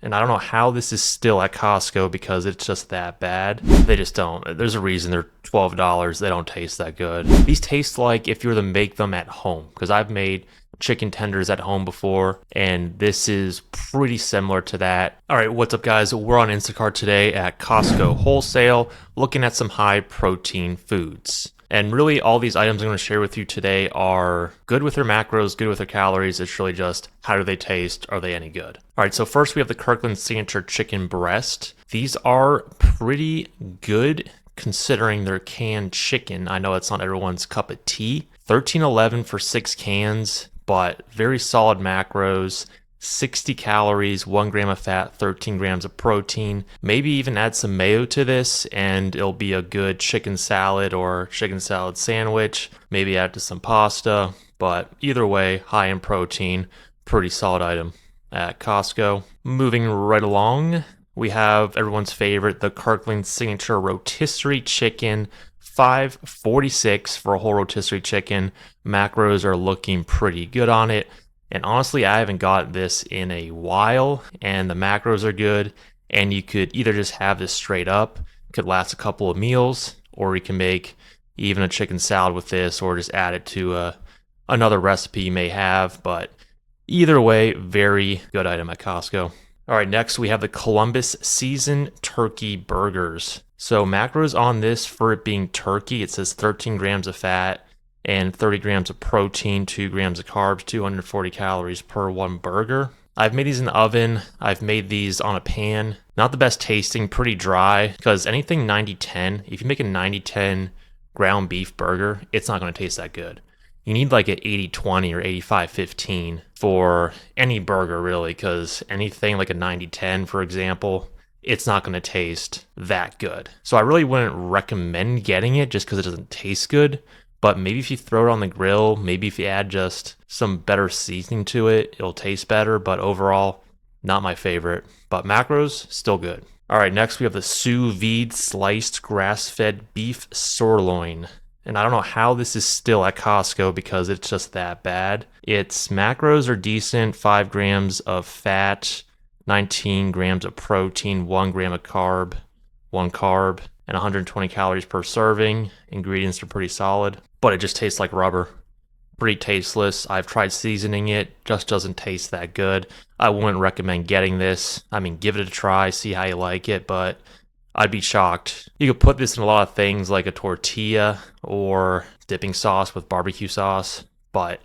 And I don't know how this is still at Costco because it's just that bad. They just don't. There's a reason they're $12. They don't taste that good. These taste like if you were to make them at home, because I've made chicken tenders at home before, and this is pretty similar to that. All right, what's up, guys? We're on Instacart today at Costco Wholesale, looking at some high protein foods. And really, all these items I'm going to share with you today are good with their macros, good with their calories. It's really just how do they taste? Are they any good? All right, so first we have the Kirkland Signature Chicken Breast. These are pretty good considering they're canned chicken. I know it's not everyone's cup of tea. $13.11 for 6 cans, but very solid macros. 60 calories, 1 gram of fat, 13 grams of protein. Maybe even add some mayo to this and it'll be a good chicken salad or chicken salad sandwich. Maybe add to some pasta, but either way, high in protein. Pretty solid item at Costco. Moving right along, we have everyone's favorite, the Kirkland Signature Rotisserie Chicken. $5.46 for a whole rotisserie chicken. Macros are looking pretty good on it. And honestly, I haven't got this in a while, and the macros are good. And you could either just have this straight up, could last a couple of meals, or you can make even a chicken salad with this, or just add it to another recipe you may have. But either way, very good item at Costco. All right, next we have the Columbus Seasoned Turkey Burgers. So macros on this, for it being turkey, it says 13 grams of fat and 30 grams of protein, 2 grams of carbs, 240 calories per one burger. I've made these in the oven. I've made these on a pan. Not the best tasting, pretty dry, because anything 90-10, if you make a 90-10 ground beef burger, it's not going to taste that good. You need like an 80-20 or 85-15 for any burger, really, because anything like a 90-10, for example, it's not going to taste that good. So I really wouldn't recommend getting it just because it doesn't taste good. But maybe if you throw it on the grill, maybe if you add just some better seasoning to it, it'll taste better. But overall, not my favorite. But macros, still good. All right, next we have the sous vide sliced grass-fed beef sirloin. And I don't know how this is still at Costco because it's just that bad. Its macros are decent, 5 grams of fat, 19 grams of protein, 1 gram of carb, 1 carb, and 120 calories per serving. Ingredients are pretty solid, but it just tastes like rubber. Pretty tasteless. I've tried seasoning it, just doesn't taste that good. I wouldn't recommend getting this. I mean, give it a try, see how you like it, but I'd be shocked. You could put this in a lot of things like a tortilla or dipping sauce with barbecue sauce, but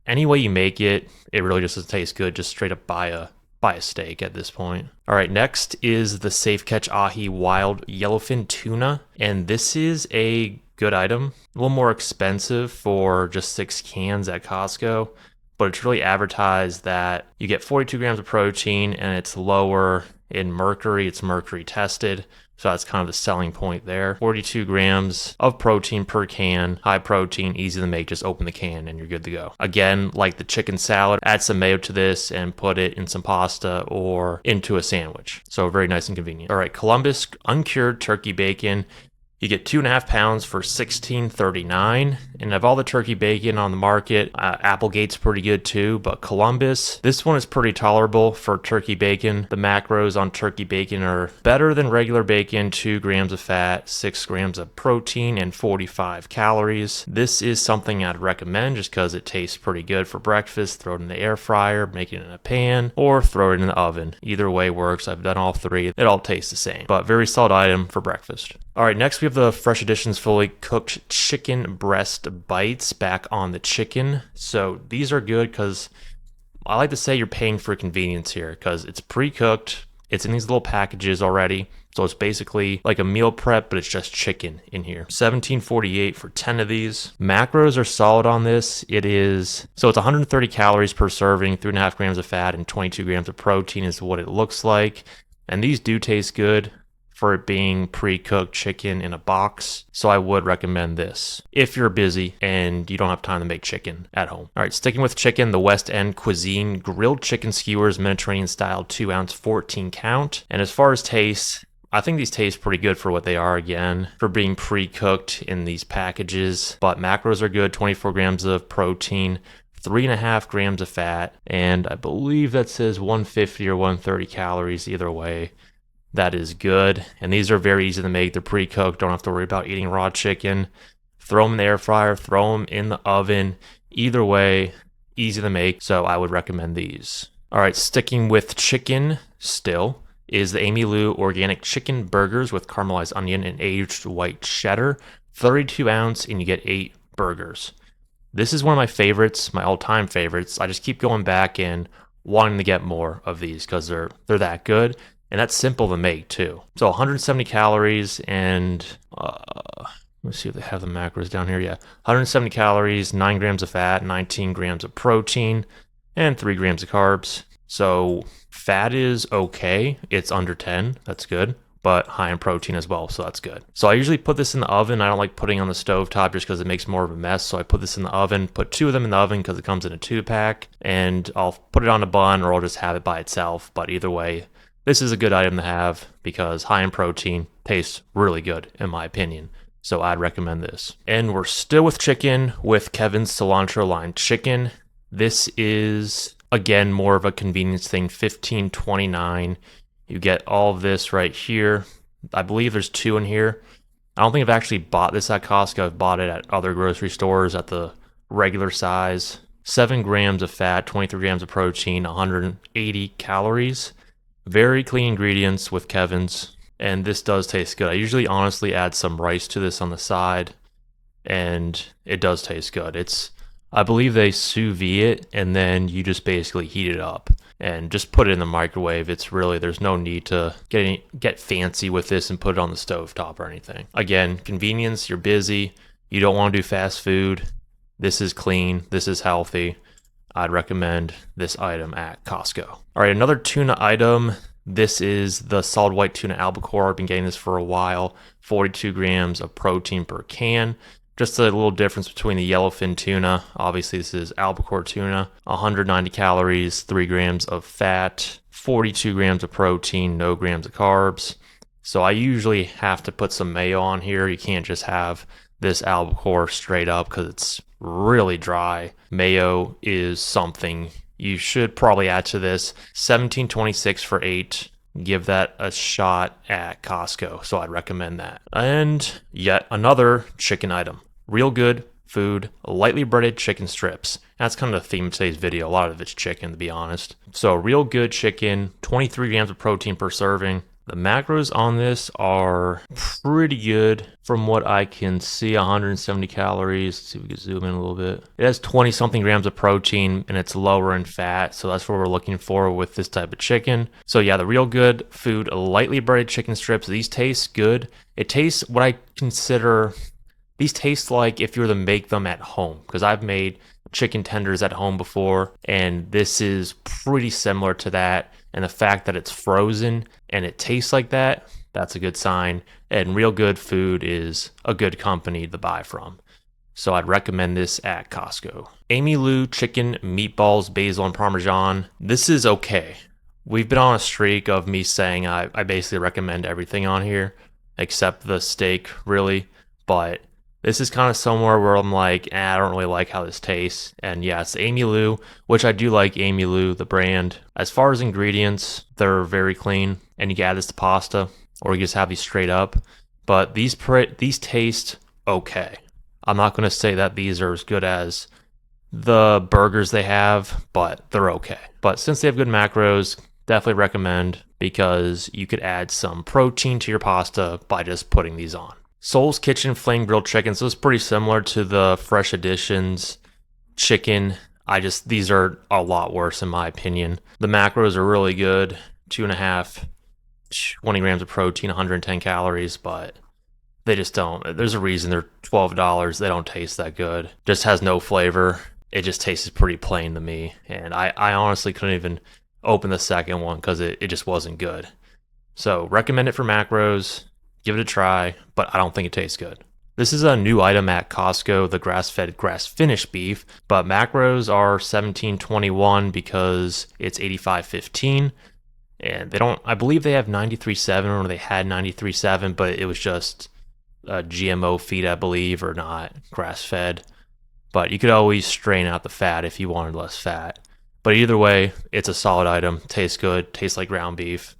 any way you make it, it really just doesn't taste good. Just straight up buy a steak at this point. All right, next is the Safe Catch Ahi Wild Yellowfin Tuna, and this is a good item. A little more expensive for just 6 cans at Costco, but it's really advertised that you get 42 grams of protein and it's lower in mercury. It's mercury tested, so that's kind of the selling point there. 42 grams of protein per can, high protein, easy to make. Just open the can and you're good to go. Again, like the chicken salad, add some mayo to this and put it in some pasta or into a sandwich. So very nice and convenient. All right, Columbus uncured turkey bacon. You get 2.5 pounds for $16.39. And of all the turkey bacon on the market, Applegate's pretty good too, but Columbus, this one is pretty tolerable for turkey bacon. The macros on turkey bacon are better than regular bacon, 2 grams of fat, 6 grams of protein, and 45 calories. This is something I'd recommend just because it tastes pretty good for breakfast. Throw it in the air fryer, make it in a pan, or throw it in the oven. Either way works. I've done all three. It all tastes the same, but very solid item for breakfast. All right, next we have the Fresh Editions fully cooked chicken breast bites back on the chicken. So these are good because I like to say you're paying for convenience here because it's pre-cooked. It's in these little packages already. So it's basically like a meal prep, but it's just chicken in here. $17.48 for 10 of these. Macros are solid on this. It's 130 calories per serving, 3.5 grams of fat, and 22 grams of protein is what it looks like. And these do taste good for it being pre-cooked chicken in a box. So I would recommend this if you're busy and you don't have time to make chicken at home. All right, sticking with chicken, the West End Cuisine grilled chicken skewers, Mediterranean style, 2 ounce, 14 count. And as far as taste, I think these taste pretty good for what they are, again, for being pre-cooked in these packages. But macros are good, 24 grams of protein, 3.5 grams of fat, and I believe that says 150 or 130 calories either way. That is good. And these are very easy to make. They're pre-cooked. Don't have to worry about eating raw chicken. Throw them in the air fryer, throw them in the oven. Either way, easy to make. So I would recommend these. All right, sticking with chicken still is the Amy Lou organic chicken burgers with caramelized onion and aged white cheddar. 32 ounce, and you get 8 burgers. This is one of my favorites, my all-time favorites. I just keep going back and wanting to get more of these because they're that good. And that's simple to make too. So 170 calories and let's see if they have the macros down here. Yeah, 170 calories, 9 grams of fat, 19 grams of protein, and 3 grams of carbs. So fat is okay. It's under 10. That's good. But high in protein as well, so that's good. So I usually put this in the oven. I don't like putting it on the stovetop just because it makes more of a mess. So I put this in the oven, put 2 of them in the oven because it comes in a 2-pack, and I'll put it on a bun or I'll just have it by itself. But either way, this is a good item to have because high in protein, tastes really good in my opinion. So I'd recommend this. And we're still with chicken with Kevin's cilantro lime chicken. This is again more of a convenience thing, $15.29. You get all of this right here. I believe there's 2 in here. I don't think I've actually bought this at Costco. I've bought it at other grocery stores at the regular size. 7 grams of fat, 23 grams of protein, 180 calories. Very clean ingredients with Kevin's, and this does taste good. I usually honestly add some rice to this on the side, and it does taste good. I believe they sous vide it, and then you just basically heat it up and just put it in the microwave. There's no need to get fancy with this and put it on the stovetop or anything. Again, convenience, you're busy, you don't want to do fast food. This is clean, this is healthy. I'd recommend this item at Costco. All right, another tuna item. This is the solid white tuna albacore. I've been getting this for a while. 42 grams of protein per can. Just a little difference between the yellowfin tuna. Obviously, this is albacore tuna. 190 calories, 3 grams of fat, 42 grams of protein, no grams of carbs. So I usually have to put some mayo on here. You can't just have this albacore straight up because it's really dry. Mayo is something you should probably add to this. $17.26 for 8. Give that a shot at Costco. So I'd recommend that. And yet another chicken item. Real good food, lightly breaded chicken strips. That's kind of the theme of today's video. A lot of it's chicken, to be honest. So real good chicken, 23 grams of protein per serving. The macros on this are pretty good from what I can see. 170 calories. Let's see if we can zoom in a little bit. It has 20 something grams of protein and it's lower in fat. So that's what we're looking for with this type of chicken. So yeah, the real good food, lightly breaded chicken strips. These taste good. It tastes what I consider, these taste like if you were to make them at home, because I've made chicken tenders at home before, and this is pretty similar to that. And the fact that it's frozen and it tastes like that, that's a good sign. And real good food is a good company to buy from. So I'd recommend this at Costco. Amy Lou chicken meatballs, basil and parmesan. This is okay. We've been on a streak of me saying I basically recommend everything on here except the steak, really. But this is kind of somewhere where I'm like, I don't really like how this tastes. And yeah, it's Amy Lou, which I do like Amy Lou, the brand. As far as ingredients, they're very clean. And you can add this to pasta, or you just have these straight up. But these taste okay. I'm not going to say that these are as good as the burgers they have, but they're okay. But since they have good macros, definitely recommend, because you could add some protein to your pasta by just putting these on. Soul's Kitchen flame grilled chicken. So it's pretty similar to the Fresh Additions chicken. These are a lot worse in my opinion. The macros are really good. 2.5, 20 grams of protein, 110 calories, but they just don't. There's a reason they're $12. They don't taste that good. Just has no flavor. It just tastes pretty plain to me. And I honestly couldn't even open the second one because it just wasn't good. So recommend it for macros. Give it a try, but I don't think it tastes good. This is a new item at Costco, the grass-fed, grass-finished beef, but macros are $17.21 because it's $85.15, and I believe they have 93.7, or they had 93.7, but it was just a GMO feed, I believe, or not grass-fed. but you could always strain out the fat if you wanted less fat. But either way, it's a solid item. Tastes good, tastes like ground beef.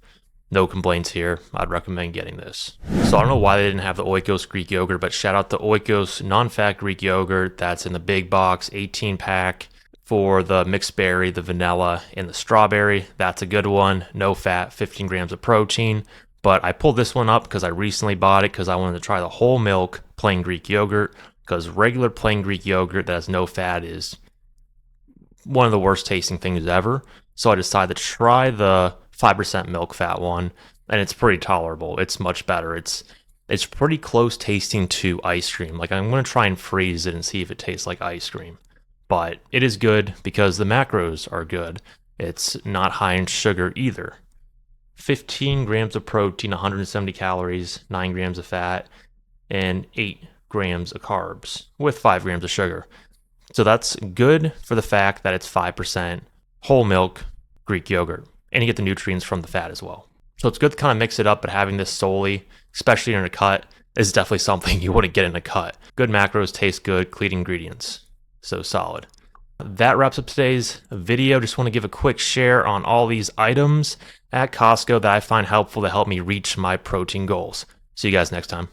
No complaints here. I'd recommend getting this. So I don't know why they didn't have the Oikos Greek yogurt, but shout out to Oikos non-fat Greek yogurt. That's in the big box, 18 pack for the mixed berry, the vanilla, and the strawberry. That's a good one. No fat, 15 grams of protein. But I pulled this one up because I recently bought it because I wanted to try the whole milk plain Greek yogurt, because regular plain Greek yogurt that has no fat is one of the worst tasting things ever. So I decided to try the 5% milk fat one, and it's pretty tolerable. It's much better. It's pretty close tasting to ice cream. Like, I'm going to try and freeze it and see if it tastes like ice cream. But it is good because the macros are good. It's not high in sugar either. 15 grams of protein, 170 calories, 9 grams of fat, and 8 grams of carbs with 5 grams of sugar. So that's good for the fact that it's 5% whole milk Greek yogurt, and you get the nutrients from the fat as well. So it's good to kind of mix it up, but having this solely, especially in a cut, is definitely something you wouldn't get in a cut. Good macros, taste good, clean ingredients. So solid. That wraps up today's video. Just want to give a quick share on all these items at Costco that I find helpful to help me reach my protein goals. See you guys next time.